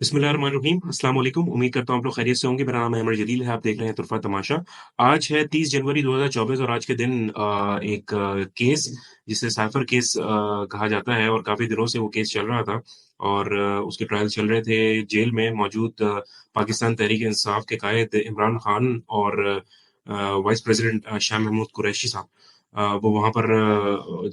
बिस्मिल्लाहिर्रहमानिर्रहीम। अस्सलाम वालेकुम। उम्मीद करता हूँ आप लोग खैरियत से होंगे। मेरा नाम है अमर जलील है, आप देख रहे हैं तुरफ़ा तमाशा। आज है 30 जनवरी 2024 और आज के दिन एक केस जिसे साइफ़र केस कहा जाता है और काफ़ी दिनों से वो केस चल रहा था और उसके ट्रायल चल रहे थे। जेल में मौजूद पाकिस्तान तहरीक-ए-इंसाफ के कायद इमरान खान और वाइस प्रेज़िडेंट शाह महमूद कुरैशी साहब वो वहाँ पर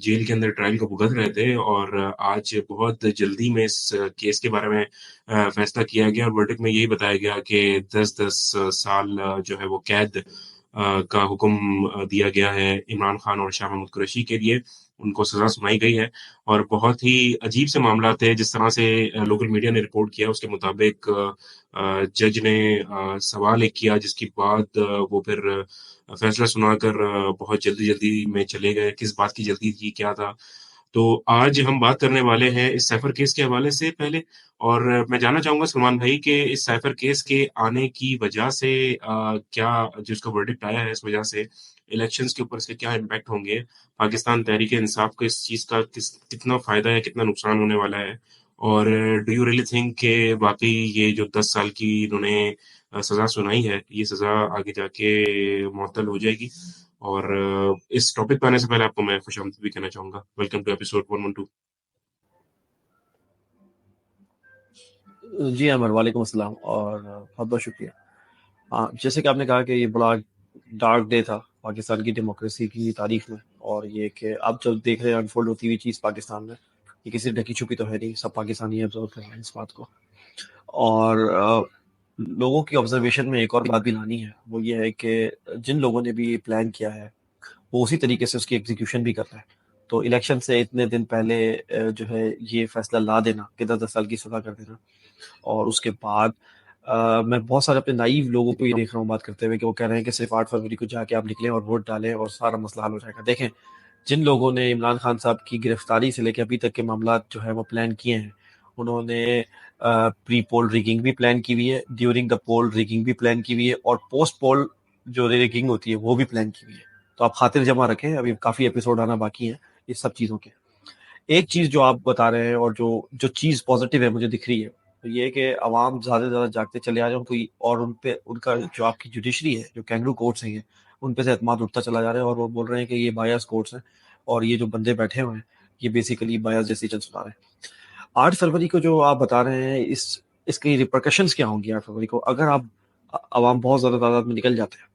जेल के अंदर ट्रायल को भुगत रहे थे और आज बहुत जल्दी में इस केस के बारे में फैसला किया गया और वर्डिक्ट में यही बताया गया कि 10-10 साल जो है वो कैद का हुक्म दिया गया है इमरान खान और शाह महमूद कुरैशी के लिए। उनको सज़ा सुनाई गई है और बहुत ही अजीब से मामला थे जिस तरह से लोकल मीडिया ने रिपोर्ट किया उसके मुताबिक जज ने सवाल एक किया जिसके बाद वो फिर फैसला सुनाकर बहुत जल्दी-जल्दी में चले गए। किस बात की जल्दी थी, क्या था? तो आज हम बात करने वाले हैं इस साइफर केस के हवाले से पहले और मैं जानना चाहूँगा सलमान भाई कि इस साइफर केस के आने की वजह से क्या जो इसका वर्डिक्ट आया है इस वजह से इलेक्शंस के ऊपर इसके क्या इम्पैक्ट होंगे? पाकिस्तान तहरीक-ए-इंसाफ को इस चीज़ का कितना फ़ायदा या कितना नुकसान होने वाला है? और डू यू रियली थिंक कि वाक़ई ये जो 10 साल की इन्होंने सज़ा सुनाई है, ये सज़ा आगे जाके मुअत्तल हो जाएगी? और इस टॉपिक पे आने से पहले आपको मैं खुशामदीद भी कहना चाहूँगा। Welcome to episode 112। जी अमर, वालेकुम अस्सलाम और बहुत बहुत शुक्रिया। जैसे कि आपने कहा कि ये बड़ा डार्क डे था पाकिस्तान की डेमोक्रेसी की तारीख में, और ये कि अब जब देख रहे हैं अनफोल्ड होती हुई चीज़ पाकिस्तान में, ये किसी ढकी छुपी तो है नहीं, सब पाकिस्तानी ऑब्जर्व कर रहे हैं इस बात को। और लोगों की ऑब्जर्वेशन में एक और बात भी लानी है, वो ये है कि जिन लोगों ने भी ये प्लान किया है वो उसी तरीके से उसकी एग्जीक्यूशन भी कर रहा है। तो इलेक्शन से इतने दिन पहले जो है ये फैसला ला देना कि 10-10 साल की सज़ा कर देना, और उसके बाद मैं बहुत सारे अपने नाइव लोगों को ये देख रहा हूँ बात करते हुए कि वो कह रहे हैं कि सिर्फ 8 फरवरी को जाके आप निकलें और वोट डालें और सारा मसला हल हो जाएगा। देखें, जिन लोगों ने इमरान खान साहब की गिरफ्तारी से लेकर अभी तक के मामला जो है वो प्लान किए हैं, उन्होंने प्री पोल रिगिंग भी प्लान की हुई है, ड्यूरिंग द पोल रिगिंग भी प्लान की हुई है, और पोस्ट पोल जो रिगिंग होती है वो भी प्लान की हुई है। तो आप खातिर जमा रखें, अभी काफ़ी एपिसोड आना बाकी है इस सब चीज़ों के। एक चीज़ जो आप बता रहे हैं और जो जो चीज़ पॉजिटिव है मुझे दिख रही है, तो ये है कि अवाम ज़्यादा से ज़्यादा जागते चले आ रहे हैं कोई, और उन पे उनका जो आपकी जुडिशरी है, जो कैंगरू कोर्ट्स हैं, उन पे से एतमाद उठता चला जा रहा है, और वो बोल रहे हैं कि ये बायस कोर्ट्स हैं और ये जो बंदे बैठे हुए हैं ये बेसिकली बायस डिसीजन सुना रहे हैं। 8 फरवरी को जो आप बता रहे हैं, इसकी रिpercussions क्या होंगी 8 फरवरी को? अगर आप अवाम बहुत ज़्यादा तादाद में निकल जाते हैं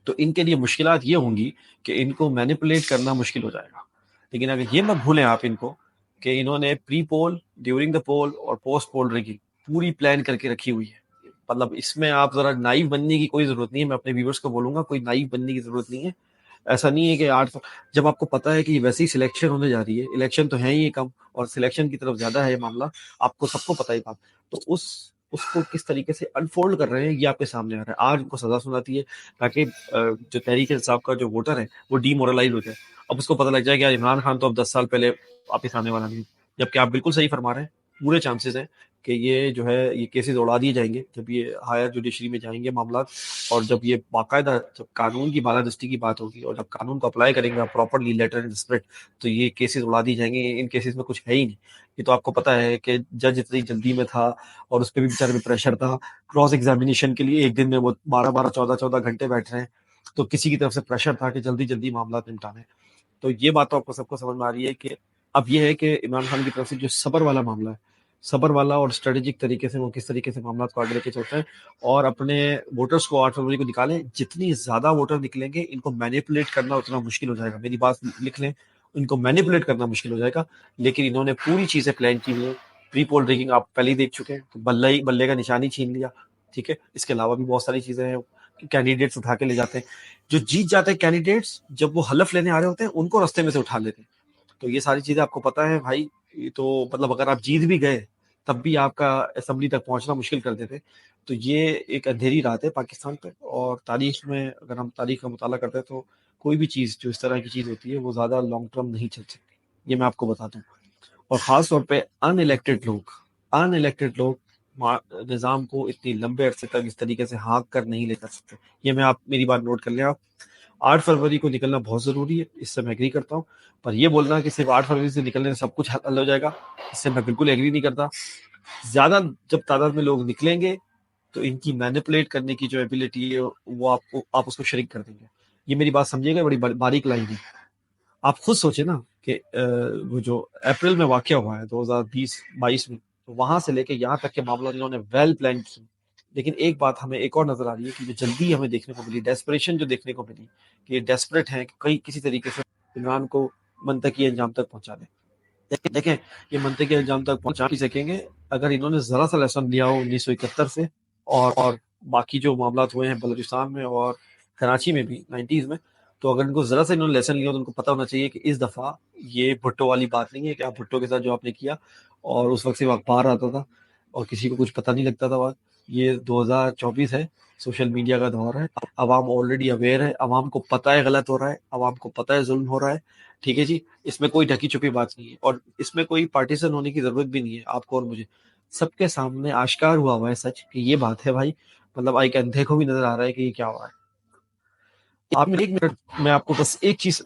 तो इनके लिए मुश्किलात ये होंगी कि इनको मैनिपुलेट करना मुश्किल हो जाएगा। लेकिन अगर ये मत भूलें आप इनको कि इन्होंने प्री पोल, ड्यूरिंग द पोल और पोस्ट पोल रिगिंग पूरी प्लान करके रखी हुई है। मतलब इसमें आप ज़रा नाइव बनने की कोई ज़रूरत नहीं है। मैं अपने व्यूअर्स को बोलूँगा, कोई नाइव बनने की ज़रूरत नहीं है। ऐसा नहीं है कि जब आपको पता है कि वैसे ही सिलेक्शन होने जा रही है, इलेक्शन तो है ही कम और सिलेक्शन की तरफ ज़्यादा है ये मामला, आपको सबको पता ही बात। तो उसको किस तरीके से अनफोल्ड कर रहे हैं ये आपके सामने आ रहा है। आज उनको सज़ा सुनाती है ताकि जो तहरीक इंसाफ का जो वोटर है वो डीमोरलाइज हो जाए। अब उसको पता लग जाए कि यार इमरान खान तो अब 10 साल पहले वापिस आने वाला नहीं। जबकि आप बिल्कुल सही फरमा रहे हैं, पूरे चांसेस हैं कि ये जो है ये केसेस उड़ा दिए जाएंगे जब ये हायर जुडिशरी में जाएंगे मामला, और जब ये बाकायदा जब कानून की बालादस्ती की बात होगी और जब कानून को अप्लाई करेंगे प्रॉपरली लेटर एंड स्पिरिट, तो ये केसेस उड़ा दी जाएंगे। इन केसेस में कुछ है ही नहीं। ये तो आपको पता है कि जज इतनी जल्दी में था और उस पर भी बेचारे में प्रेशर था। क्रॉस एग्जामिनेशन के लिए एक दिन में वो 12-12, 14-14 घंटे बैठ रहे हैं, तो किसी की तरफ से प्रेशर था कि जल्दी जल्दी मामला निपटाने। तो ये बात तो आपको सबको समझ में आ रही है कि अब ये है कि इमरान खान की तरफ से जो सबर वाला मामला है, सबर वाला और स्ट्रेटेजिक तरीके से वो किस तरीके से मामला को आगे लेके चलते हैं और अपने वोटर्स को 8 फरवरी को निकालें। जितनी ज्यादा वोटर निकलेंगे इनको मैनिपुलेट करना उतना मुश्किल हो जाएगा। मेरी बात लिख लें, इनको मैनिपुलेट करना मुश्किल हो जाएगा। लेकिन इन्होंने पूरी चीजें प्लान की हुई है। प्री पोल रिगिंग आप पहले ही देख चुके हैं, तो बल्ले का निशानी छीन लिया, ठीक है। इसके अलावा भी बहुत सारी चीजें हैं, कैंडिडेट्स उठा के ले जाते हैं। जो जीत जाते हैं कैंडिडेट्स, जब वो हलफ लेने आ रहे होते हैं उनको रास्ते में से उठा लेते हैं। तो ये सारी चीजें आपको पता है भाई। ये तो मतलब अगर आप जीत भी गए तब भी आपका असेंबली तक पहुंचना मुश्किल कर देते। तो ये एक अंधेरी रात है पाकिस्तान पे, और तारीख में अगर हम तारीख का मुताला करते हैं तो कोई भी चीज़ जो इस तरह की चीज़ होती है वो ज़्यादा लॉन्ग टर्म नहीं चल सकती, ये मैं आपको बता दूं। और ख़ास तौर पे अनइलेक्टेड लोग निज़ाम को इतनी लंबे अरसे तक इस तरीके से हाँक कर नहीं ले कर सकते। ये मैं आप मेरी बात नोट कर लें आप। 8 फरवरी को निकलना बहुत ज़रूरी है, इससे मैं एग्री करता हूँ। पर ये बोलना कि सिर्फ 8 फरवरी से निकलने से सब कुछ हल हो जाएगा, इससे मैं बिल्कुल एग्री नहीं करता। زیادہ جب تعداد میں لوگ نکلیں گے تو ان کی مینپولیٹ کرنے کی جو ایبلٹی ہے وہ آپ اس کو شرک کر دیں گے. یہ میری بات سمجھیے گا, بڑی باریک لائن ہے. آپ خود سوچیں نا کہ وہ جو اپریل میں واقعہ ہوا ہے 2020-22 میں, تو وہاں سے لے کے یہاں تک کے معاملات انہوں نے ویل پلان کی. لیکن ایک بات ہمیں ایک اور نظر آ رہی ہے کہ جو جلدی ہمیں دیکھنے کو ملی, ڈیسپریشن جو دیکھنے کو ملی, کہ یہ ڈیسپریٹ ہیں کہ کسی طریقے سے عمران کو منطقی انجام تک پہنچا دیں. دیکھیں یہ منطقی انجام تک پہنچا نہیں سکیں گے اگر انہوں نے ذرا سا لیسن لیا ہو 1971 سے, اور باقی جو معاملات ہوئے ہیں بلوچستان میں اور کراچی میں بھی 90s میں, تو اگر ان کو ذرا سا انہوں نے لیسن لیا تو ان کو پتہ ہونا چاہیے کہ اس دفعہ یہ بھٹو والی بات نہیں ہے کہ آپ بھٹو کے ساتھ جو آپ نے کیا اور اس وقت سے اخبار آتا تھا اور کسی کو کچھ پتہ نہیں لگتا تھا. یہ 2024 ہے, سوشل میڈیا کا دور ہے, عوام آلریڈی اویئر ہے, عوام کو پتہ ہے غلط ہو رہا ہے, عوام کو پتہ ہے ظلم ہو رہا ہے. ٹھیک ہے جی, اس میں کوئی ڈھکی چھپی بات نہیں ہے اور اس میں کوئی پارٹیشن ہونے کی ضرورت بھی نہیں ہے. آپ کو اور مجھے سب کے سامنے آشکار ہوا ہے سچ کہ یہ بات ہے بھائی, مطلب آئی کے اندھے کو بھی نظر آ رہا ہے کہ یہ کیا ہو رہا ہے. آپ نے 1 منٹ میں آپ کو بس ایک چیز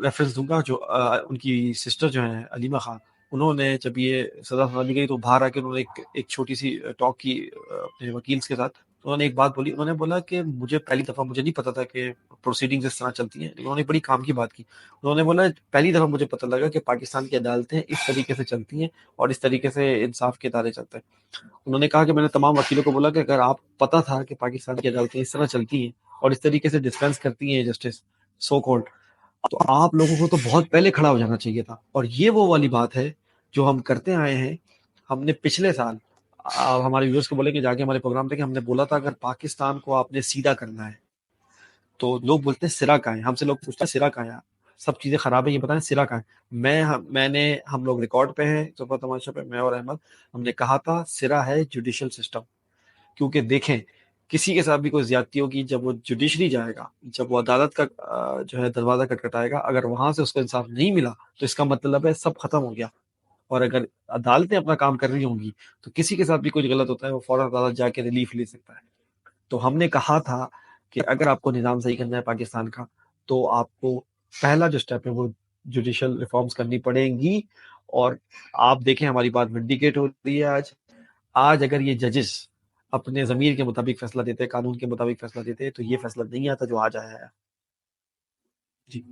ریفرنس دوں گا, جو ان کی سسٹر جو ہیں علیمہ خان, انہوں نے جب یہ سزا سنانی گئی تو باہر آ کے انہوں نے ایک چھوٹی سی ٹاک کی اپنے وکیل کے ساتھ. انہوں نے ایک بات بولی, انہوں نے بولا کہ مجھے پہلی دفعہ مجھے نہیں پتا تھا کہ پروسیڈنگز اس طرح چلتی ہیں. انہوں نے بڑی کام کی بات کی. انہوں نے بولا پہلی دفعہ مجھے پتہ لگا کہ پاکستان کی عدالتیں اس طریقے سے چلتی ہیں اور اس طریقے سے انصاف کے ادارے چلتے ہیں. انہوں نے کہا کہ میں نے تمام وکیلوں کو بولا کہ اگر آپ پتہ تھا کہ پاکستان کی عدالتیں اس طرح چلتی ہیں اور اس طریقے سے ڈسپینس کرتی ہیں جسٹس سو کالڈ, تو آپ لوگوں کو تو بہت پہلے کھڑا ہو جانا چاہیے تھا. اور یہ وہ والی بات ہے جو ہم کرتے آئے ہیں. ہم نے پچھلے سال, آپ ہمارے ویورز کو بولیں کہ جا کے ہمارے پروگرام دیکھیں, ہم نے بولا تھا اگر پاکستان کو آپ نے سیدھا کرنا ہے تو لوگ بولتے ہیں سرا کہاں ہے, ہم سے لوگ پوچھتے ہیں سرا کہاں ہے, سب چیزیں خراب ہیں یہ بتائیں سرا کہاں ہے. میں نے, ہم لوگ ریکارڈ پہ ہیں صبح تماشا پہ, میں اور احمد, ہم نے کہا تھا سرا ہے جوڈیشل سسٹم. کیونکہ دیکھیں کسی کے ساتھ بھی کوئی زیادتی ہوگی, جب وہ جوڈیشری جائے گا, جب وہ عدالت کا جو ہے دروازہ کٹکھٹائے گا, اگر وہاں سے اس کو انصاف نہیں ملا تو اس کا مطلب ہے سب ختم ہو گیا. اور اگر عدالتیں اپنا کام کر رہی ہوں گی تو کسی کے ساتھ بھی کچھ غلط ہوتا ہے وہ فوراً عدالت جا کے ریلیف لے سکتا ہے. تو ہم نے کہا تھا کہ اگر آپ کو نظام صحیح کرنا ہے پاکستان کا تو آپ کو پہلا جو سٹیپ ہے وہ جوڈیشل ریفارمز کرنی پڑیں گی. اور آپ دیکھیں ہماری بات ونڈیکیٹ ہو رہی ہے آج اگر یہ ججز اپنے ضمیر کے مطابق فیصلہ دیتے, قانون کے مطابق فیصلہ دیتے, تو یہ فیصلہ نہیں آتا جو آج آیا ہے. جی